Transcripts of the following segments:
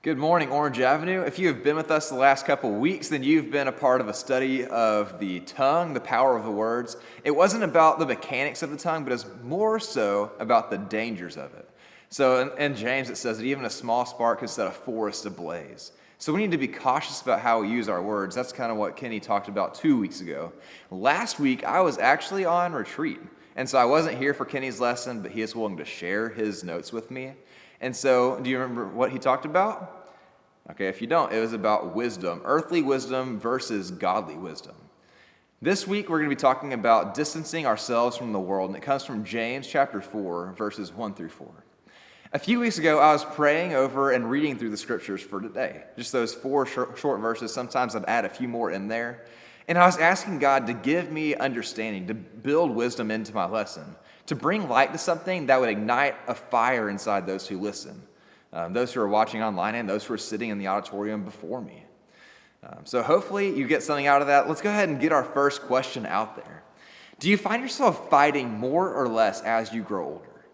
Good morning, Orange Avenue. If you have been with us the last couple weeks, then you've been a part of a study of the tongue, the power of the words. It wasn't about the mechanics of the tongue, but it's more so about the dangers of it. So in James, it says that even a small spark could set a forest ablaze. So we need to be cautious about how we use our words. That's kind of what Kenny talked about 2 weeks ago. Last week, I was actually on retreat. And so I wasn't here for Kenny's lesson, but he is willing to share his notes with me. And so, do you remember what he talked about? Okay, if you don't, it was about wisdom, earthly wisdom versus godly wisdom. This week, we're going to be talking about distancing ourselves from the world, and it comes from James chapter 4, verses 1 through 4. A few weeks ago, I was praying over and reading through the scriptures for today, just those four short verses. Sometimes I'd add a few more in there. And I was asking God to give me understanding, to build wisdom into my lesson, to bring light to something that would ignite a fire inside those who listen, those who are watching online and those who are sitting in the auditorium before me. So hopefully you get something out of that. Let's go ahead and get our first question out there. Do you find yourself fighting more or less as you grow older?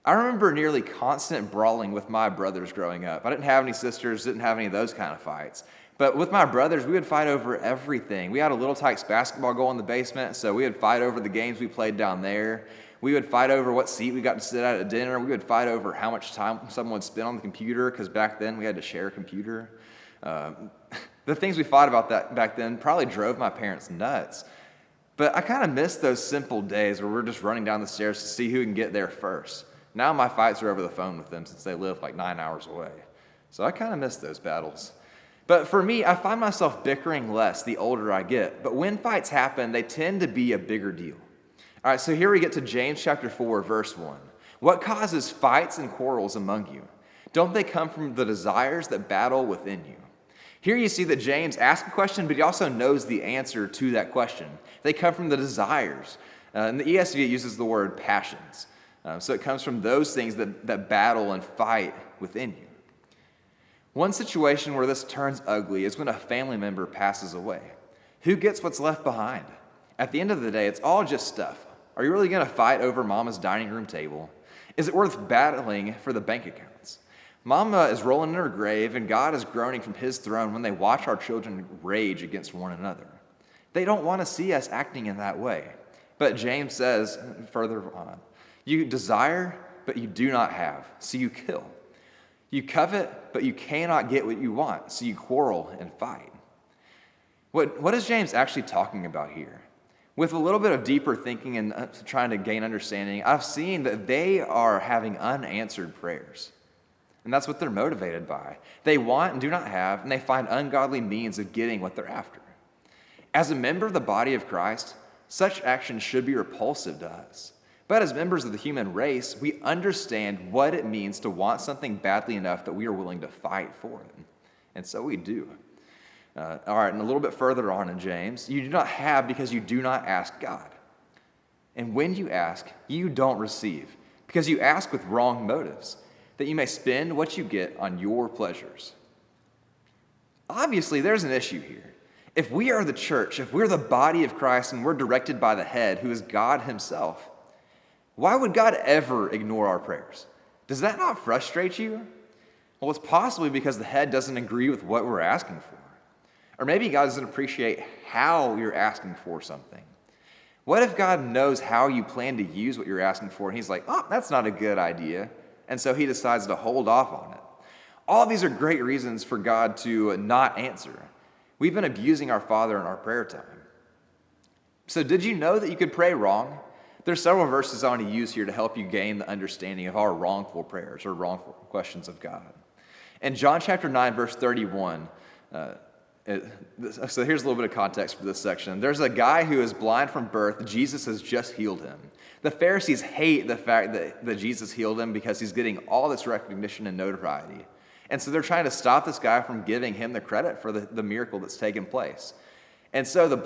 I remember nearly constant brawling with my brothers growing up. I didn't have any sisters, didn't have any of those kind of fights. But with my brothers, we would fight over everything. We had a Little Tykes basketball goal in the basement, so we would fight over the games we played down there. We would fight over what seat we got to sit at dinner. We would fight over how much time someone would spend on the computer, because back then we had to share a computer. The things we fought about that back then probably drove my parents nuts. But I kind of miss those simple days where we're just running down the stairs to see who can get there first. Now my fights are over the phone with them since they live like 9 hours away. So I kind of miss those battles. But for me, I find myself bickering less the older I get. But when fights happen, they tend to be a bigger deal. All right, so here we get to James chapter 4, verse 1. What causes fights and quarrels among you? Don't they come from the desires that battle within you? Here you see that James asks a question, but he also knows the answer to that question. They come from the desires. In the ESV, it uses the word passions. So it comes from those things that battle and fight within you. One situation where this turns ugly is when a family member passes away. Who gets what's left behind? At the end of the day, it's all just stuff. Are you really going to fight over Mama's dining room table? Is it worth battling for the bank accounts? Mama is rolling in her grave, and God is groaning from his throne when they watch our children rage against one another. They don't want to see us acting in that way. But James says further on, you desire, but you do not have, so you kill. You covet, but you cannot get what you want, so you quarrel and fight. What is James actually talking about here? With a little bit of deeper thinking and trying to gain understanding, I've seen that they are having unanswered prayers. And that's what they're motivated by. They want and do not have, and they find ungodly means of getting what they're after. As a member of the body of Christ, such actions should be repulsive to us. But as members of the human race, we understand what it means to want something badly enough that we are willing to fight for it. And so we do. All right, and a little bit further on in James, you do not have because you do not ask God. And when you ask, you don't receive because you ask with wrong motives, that you may spend what you get on your pleasures. Obviously, there's an issue here. If we are the church, if we're the body of Christ and we're directed by the head, who is God himself, why would God ever ignore our prayers? Does that not frustrate you? Well, it's possibly because the head doesn't agree with what we're asking for. Or maybe God doesn't appreciate how you're asking for something. What if God knows how you plan to use what you're asking for, and he's like, oh, that's not a good idea, and so he decides to hold off on it? All these are great reasons for God to not answer. We've been abusing our Father in our prayer time. So did you know that you could pray wrong? There's several verses I want to use here to help you gain the understanding of our wrongful prayers or wrongful questions of God. In John chapter 9, verse 31, so here's a little bit of context for this section. There's a guy who is blind from birth. Jesus has just healed him. The Pharisees hate the fact that Jesus healed him because he's getting all this recognition and notoriety. And so they're trying to stop this guy from giving him the credit for the miracle that's taken place. And so the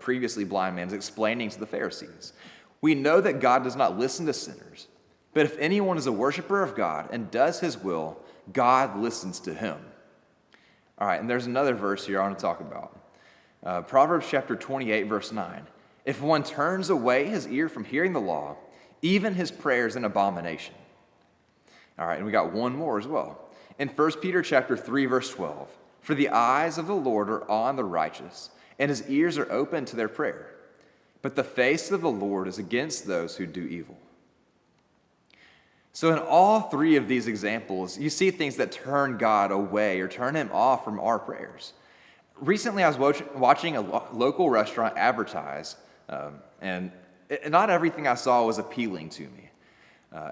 previously blind man's explaining to the Pharisees, we know that God does not listen to sinners, but if anyone is a worshiper of God and does his will, God listens to him. All right, and there's another verse here I want to talk about. Proverbs chapter 28, verse 9. If one turns away his ear from hearing the law, even his prayer is an abomination. All right, and we got one more as well. In 1 Peter chapter 3, verse 12, "For the eyes of the Lord are on the righteous, and his ears are open to their prayer. But the face of the Lord is against those who do evil." So in all three of these examples, you see things that turn God away or turn him off from our prayers. Recently, I was watching a local restaurant advertise, and not everything I saw was appealing to me.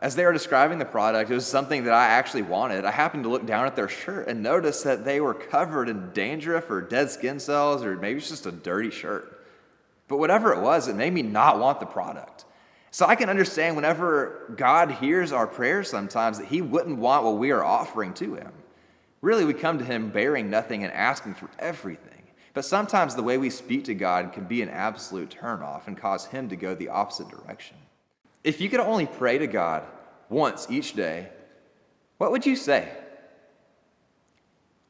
As they were describing the product, it was something that I actually wanted. I happened to look down at their shirt and notice that they were covered in dandruff or dead skin cells, or maybe it's just a dirty shirt. But whatever it was, it made me not want the product. So I can understand whenever God hears our prayers sometimes that he wouldn't want what we are offering to him. Really, we come to him bearing nothing and asking for everything. But sometimes the way we speak to God can be an absolute turnoff and cause him to go the opposite direction. If you could only pray to God once each day, what would you say?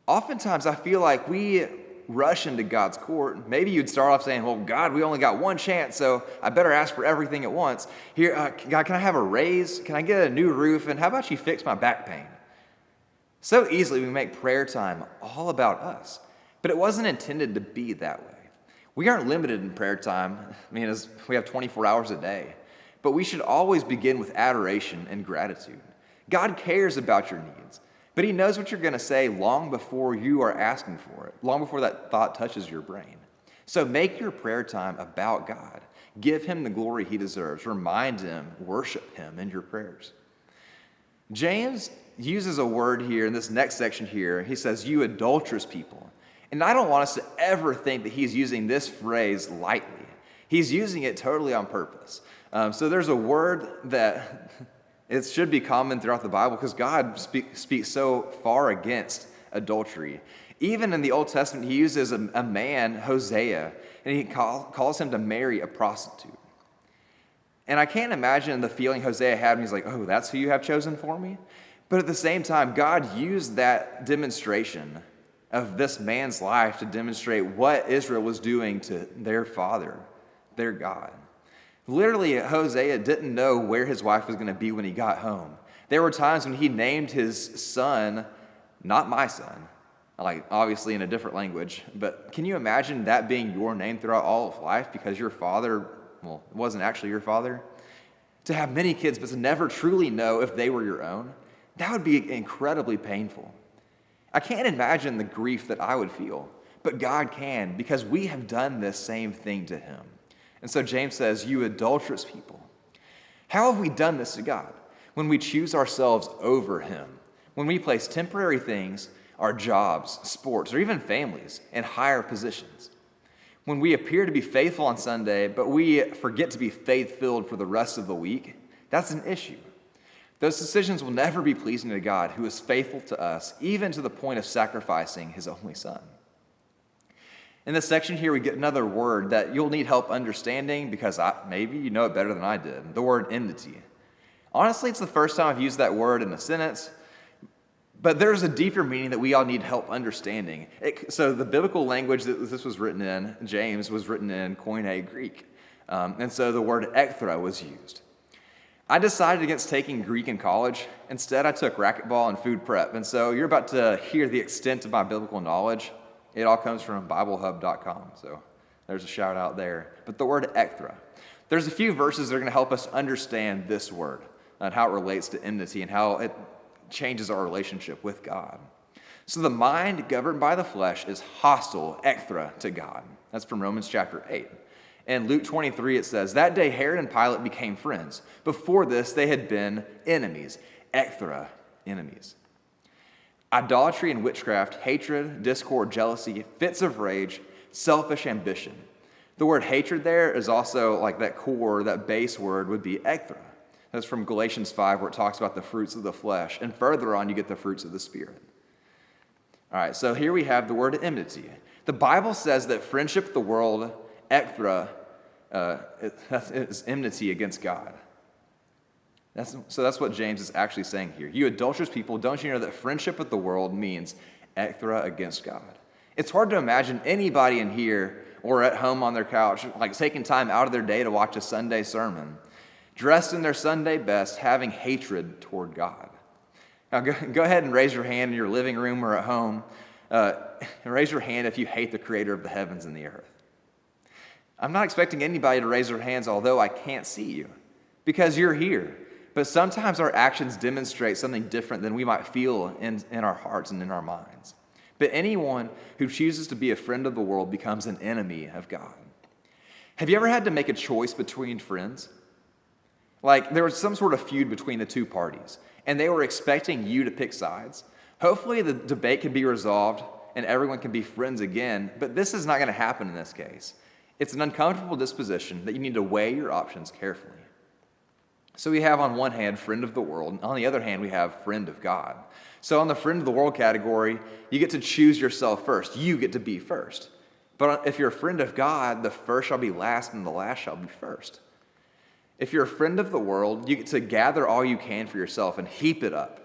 Oftentimes, I feel like we rush into God's court. Maybe you'd start off saying, well, God, we only got one chance, so I better ask for everything at once. Here, God, can I have a raise? Can I get a new roof? And how about you fix my back pain? So easily we make prayer time all about us, but it wasn't intended to be that way. We aren't limited in prayer time. As we have 24 hours a day, but we should always begin with adoration and gratitude. God cares about your needs, but he knows what you're going to say long before you are asking for it, long before that thought touches your brain. So make your prayer time about God. Give him the glory he deserves. Remind him, worship him in your prayers. James uses a word here in this next section here. He says, "You adulterous people." And I don't want us to ever think that he's using this phrase lightly. He's using it totally on purpose. So there's a word that it should be common throughout the Bible because God speaks so far against adultery. Even in the Old Testament, he uses a man, Hosea, and he calls him to marry a prostitute. And I can't imagine the feeling Hosea had when he's like, oh, that's who you have chosen for me? But at the same time, God used that demonstration of this man's life to demonstrate what Israel was doing to their father, their God. Literally, Hosea didn't know where his wife was going to be when he got home. There were times when he named his son, not my son, like obviously in a different language, but can you imagine that being your name throughout all of life because your father, well, it wasn't actually your father? To have many kids but to never truly know if they were your own, that would be incredibly painful. I can't imagine the grief that I would feel, but God can because we have done this same thing to him. And so James says, "You adulterous people." How have we done this to God? When we choose ourselves over him, when we place temporary things, our jobs, sports, or even families in higher positions. When we appear to be faithful on Sunday, but we forget to be faith-filled for the rest of the week, that's an issue. Those decisions will never be pleasing to God, who is faithful to us, even to the point of sacrificing his only son. In this section here, we get another word that you'll need help understanding because maybe you know it better than I did, the word enmity. Honestly, it's the first time I've used that word in a sentence, but there's a deeper meaning that we all need help understanding. So the biblical language that this was written in, James, was written in Koine Greek. And so the word ekthra was used. I decided against taking Greek in college. Instead, I took racquetball and food prep. And so you're about to hear the extent of my biblical knowledge. It all comes from BibleHub.com, so there's a shout out there. But the word ekthra, there's a few verses that are going to help us understand this word and how it relates to enmity and how it changes our relationship with God. So the mind governed by the flesh is hostile, ekthra, to God. That's from Romans chapter 8. In Luke 23, it says, "That day Herod and Pilate became friends. Before this, they had been enemies." Ekthra, enemies. Idolatry and witchcraft, hatred, discord, jealousy, fits of rage, selfish ambition. The word hatred there is also like that core, that base word would be ekthra. That's from Galatians 5 where it talks about the fruits of the flesh. And further on, you get the fruits of the Spirit. All right, so here we have the word enmity. The Bible says that friendship with the world, ekthra, is enmity against God. That's what James is actually saying here. You adulterous people, don't you know that friendship with the world means ekthra against God? It's hard to imagine anybody in here or at home on their couch, like taking time out of their day to watch a Sunday sermon, dressed in their Sunday best, having hatred toward God. Now go ahead and raise your hand in your living room or at home. And raise your hand if you hate the creator of the heavens and the earth. I'm not expecting anybody to raise their hands, although I can't see you, because you're here. But sometimes our actions demonstrate something different than we might feel in our hearts and in our minds. But anyone who chooses to be a friend of the world becomes an enemy of God. Have you ever had to make a choice between friends? Like there was some sort of feud between the two parties, and they were expecting you to pick sides. Hopefully the debate can be resolved and everyone can be friends again, but this is not going to happen in this case. It's an uncomfortable disposition that you need to weigh your options carefully. So we have on one hand, friend of the world, and on the other hand, we have friend of God. So on the friend of the world category, you get to choose yourself first. You get to be first. But if you're a friend of God, the first shall be last and the last shall be first. If you're a friend of the world, you get to gather all you can for yourself and heap it up.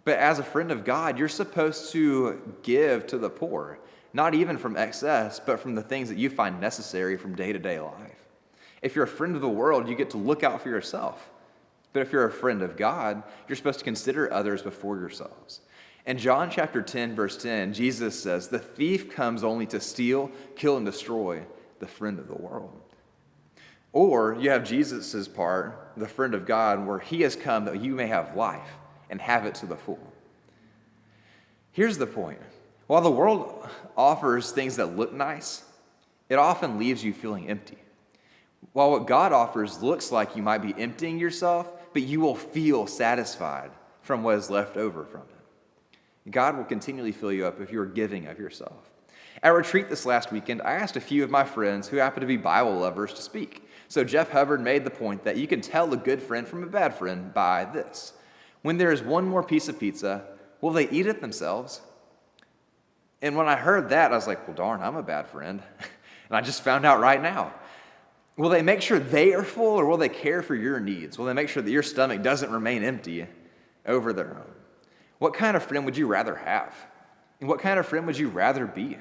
But as a friend of God, you're supposed to give to the poor, not even from excess, but from the things that you find necessary from day-to-day life. If you're a friend of the world, you get to look out for yourself. But if you're a friend of God, you're supposed to consider others before yourselves. In John chapter 10, verse 10, Jesus says, "The thief comes only to steal, kill, and destroy the friend of the world." Or you have Jesus' part, the friend of God, where he has come that you may have life and have it to the full. Here's the point. While the world offers things that look nice, it often leaves you feeling empty. While what God offers looks like you might be emptying yourself, but you will feel satisfied from what is left over from it. God will continually fill you up if you are giving of yourself. At retreat this last weekend, I asked a few of my friends who happen to be Bible lovers to speak. So Jeff Hubbard made the point that you can tell a good friend from a bad friend by this. When there is one more piece of pizza, will they eat it themselves? And when I heard that, I was like, well, darn, I'm a bad friend. And I just found out right now. Will they make sure they are full, or will they care for your needs? Will they make sure that your stomach doesn't remain empty over their own? What kind of friend would you rather have? And what kind of friend would you rather be?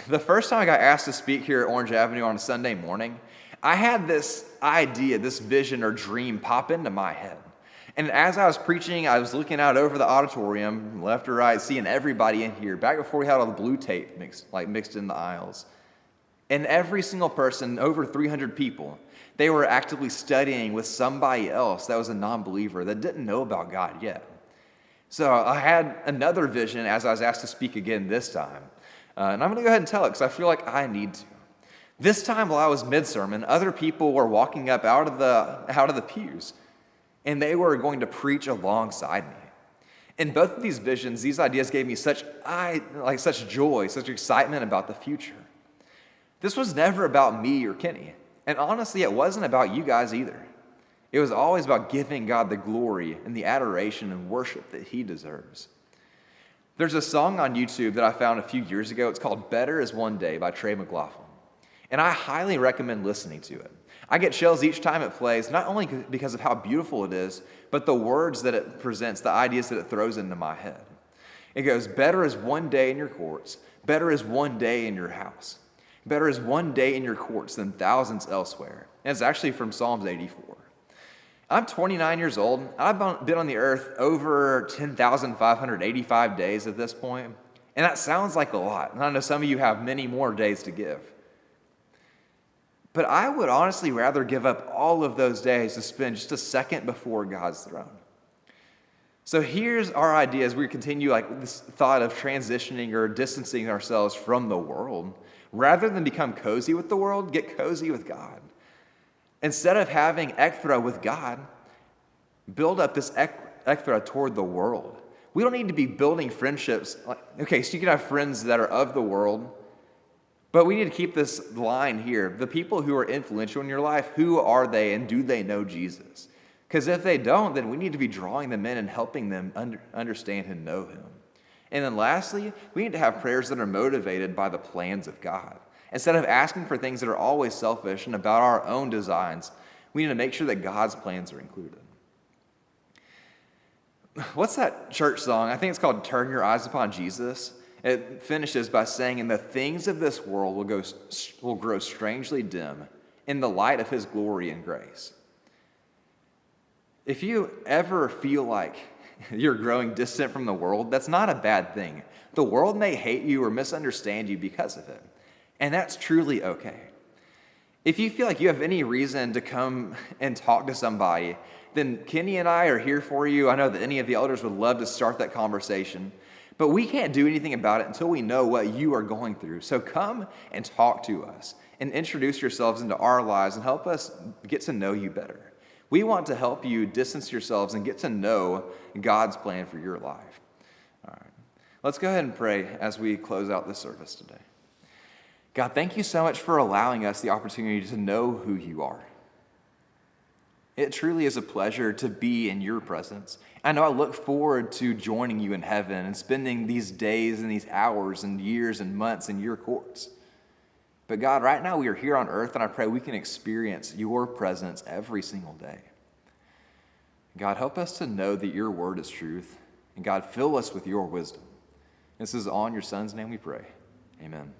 The first time I got asked to speak here at Orange Avenue on a Sunday morning, I had this idea, this vision or dream pop into my head. And as I was preaching, I was looking out over the auditorium, left or right, seeing everybody in here, back before we had all the blue tape mixed in the aisles. And every single person, over 300 people, they were actively studying with somebody else that was a non-believer that didn't know about God yet. So I had another vision as I was asked to speak again this time. And I'm going to go ahead and tell it because I feel like I need to. This time while I was mid-sermon, other people were walking up out of the pews, and they were going to preach alongside me. In both of these visions, these ideas gave me such joy, such excitement about the future. This was never about me or Kenny, and honestly, it wasn't about you guys either. It was always about giving God the glory and the adoration and worship that he deserves. There's a song on YouTube that I found a few years ago. It's called Better Is One Day by Trey McLaughlin. And I highly recommend listening to it. I get chills each time it plays, not only because of how beautiful it is, but the words that it presents, the ideas that it throws into my head. It goes, better is one day in your courts, better is one day in your house. Better is one day in your courts than thousands elsewhere. And it's actually from Psalms 84. I'm 29 years old. I've been on the earth over 10,585 days at this point. And that sounds like a lot. And I know some of you have many more days to give. But I would honestly rather give up all of those days to spend just a second before God's throne. So here's our idea as we continue this thought of transitioning or distancing ourselves from the world. Rather than become cozy with the world, get cozy with God. Instead of having ekthra with God, build up this ekthra toward the world. We don't need to be building friendships. Okay, so you can have friends that are of the world, but we need to keep this line here. The people who are influential in your life, who are they and do they know Jesus? Because if they don't, then we need to be drawing them in and helping them understand and know him. And then lastly, we need to have prayers that are motivated by the plans of God. Instead of asking for things that are always selfish and about our own designs, we need to make sure that God's plans are included. What's that church song? I think it's called Turn Your Eyes Upon Jesus. It finishes by saying, and the things of this world will grow strangely dim in the light of his glory and grace. If you ever feel like you're growing distant from the world, that's not a bad thing. The world may hate you or misunderstand you because of it, and that's truly okay. If you feel like you have any reason to come and talk to somebody, then Kenny and I are here for you. I know that any of the elders would love to start that conversation, but we can't do anything about it until we know what you are going through. So come and talk to us and introduce yourselves into our lives and help us get to know you better. We want to help you distance yourselves and get to know God's plan for your life. All right. Let's go ahead and pray as we close out this service today. God, thank you so much for allowing us the opportunity to know who you are. It truly is a pleasure to be in your presence. I know I look forward to joining you in heaven and spending these days and these hours and years and months in your courts. But God, right now we are here on earth, and I pray we can experience your presence every single day. God, help us to know that your word is truth. And God, fill us with your wisdom. This is all in your Son's name we pray. Amen.